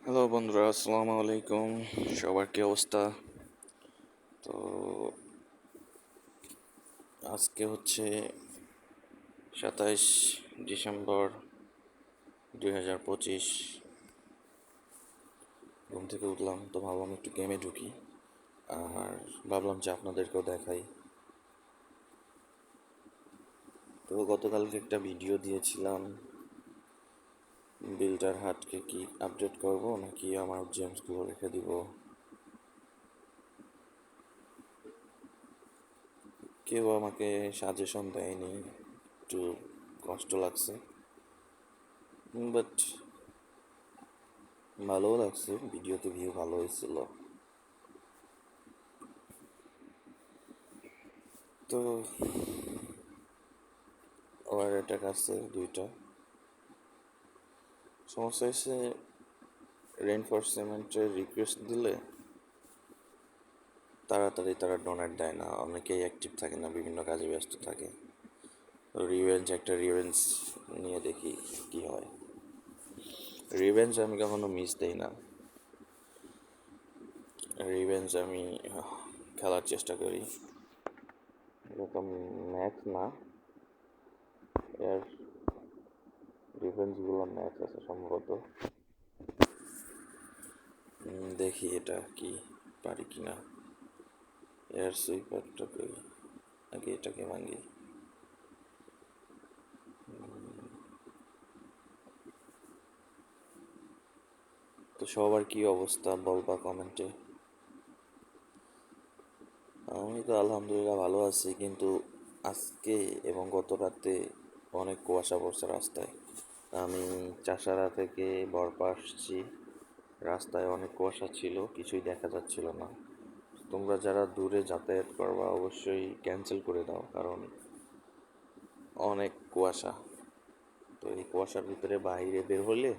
Hello বন্ধুরা, আসসালামু আলাইকুম। সবার কি অবস্থা? তো আজকে হচ্ছে 27 ডিসেম্বর 2025। ঘুম থেকে উঠলাম তো ভাবলাম একটু গেমে ঢুকি, আর ভাবলাম যে আপনাদেরকেও দেখাই। তো গতকালকে একটা ভিডিও দিয়েছিলাম, বিল্ডার হাটকে কি আপডেট করব নাকি আমার জেমসগুলো রেখে দিব। কেউ আমাকে সাজেশন দেয়নি, একটু কষ্ট লাগছে, বাট ভালোও লাগছে। ভিডিওতে ভিউ ভালো হয়েছিল। তো ওয়ার অ্যাটাক আছে দুইটা। সমস্যা হচ্ছে রেনফোর্সমেন্টের রিকোয়েস্ট দিলে তাড়াতাড়ি তারা ডোনেট দেয় না, অনেকেই অ্যাক্টিভ থাকে না, বিভিন্ন কাজে ব্যস্ত থাকে। একটা রিভেঞ্জ নিয়ে দেখি কি হয়। রিভেঞ্জ আমি কখনো মিস দেই না, রিভেঞ্জ আমি খেলার চেষ্টা করি। এরকম ম্যাচ না, এর রিভেঞ্জগুলো ম্যাচ আছে সম্ভবত। দেখি এটা কি পারি কিনা। এয়ার সুইপারটা করি, আগে এটাকে ভাঙি। তো সবার কি অবস্থা বলবা কমেন্টে। আমি তো আলহামদুলিল্লাহ ভালো আছি, কিন্তু আজকে এবং গত রাতে অনেক কুয়াশা পড়ছে রাস্তায়। আমি চাষারা থেকে বরপা আসছি, রাস্তায় অনেক কুয়াশা ছিল, কিছুই দেখা যাচ্ছিল না। তোমরা যারা দূরে যাতায়াত করবা অবশ্যই ক্যান্সেল করে দাও, কারণ অনেক কুয়াশা। তো এই কুয়াশার ভিতরে বাইরে বের হলে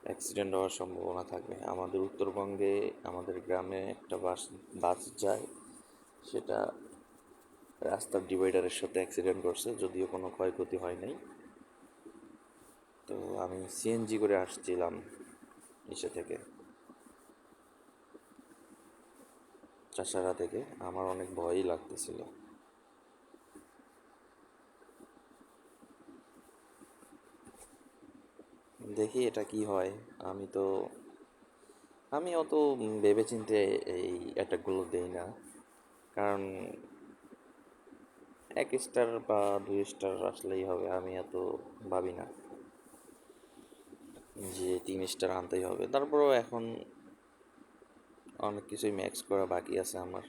অ্যাক্সিডেন্ট হওয়ার সম্ভাবনা থাকবে। আমাদের উত্তরবঙ্গে আমাদের গ্রামে একটা বাস বাস যায়, সেটা রাস্তার ডিভাইডারের সাথে অ্যাক্সিডেন্ট করছে, যদিও কোনো ক্ষয়ক্ষতি হয় নাই। তো আমি সিএনজি করে আসছিলাম ইসে থেকে, চাষারা থেকে। আমার অনেক ভয়ই লাগতেছিল। দেখি এটা কি হয়। আমি তো আমি অত ভেবেচিন্তে এই অ্যাটাকগুলো দেই না, কারণ 1 স্টার বা 2 স্টার আসলেই হবে। আমি এত ভাবি না যে 3 স্টার আনতেই হবে। তারপরেও এখন অনেক কিছুই ম্যাক্স করা বাকি আছে আমার।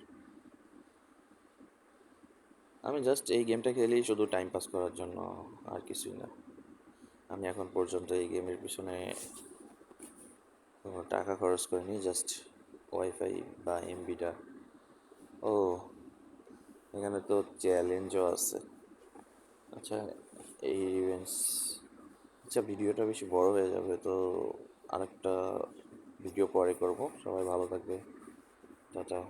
আমি জাস্ট এই গেমটা খেলি শুধু টাইম পাস করার জন্য, আর কিছুই না। আমি এখন পর্যন্ত এই গেমের পিছনে কোনো টাকা খরচ করিনি, জাস্ট ওয়াইফাই বা এমবিটা। ও, এখানে তো চ্যালেঞ্জও আছে। আচ্ছা, এই ইভেন্টস, আচ্ছা ভিডিওটা বেশি বড় হয়ে যাবে, তো আরেকটা ভিডিও পরে করব। সবাই ভালো থাকবে, টাটা।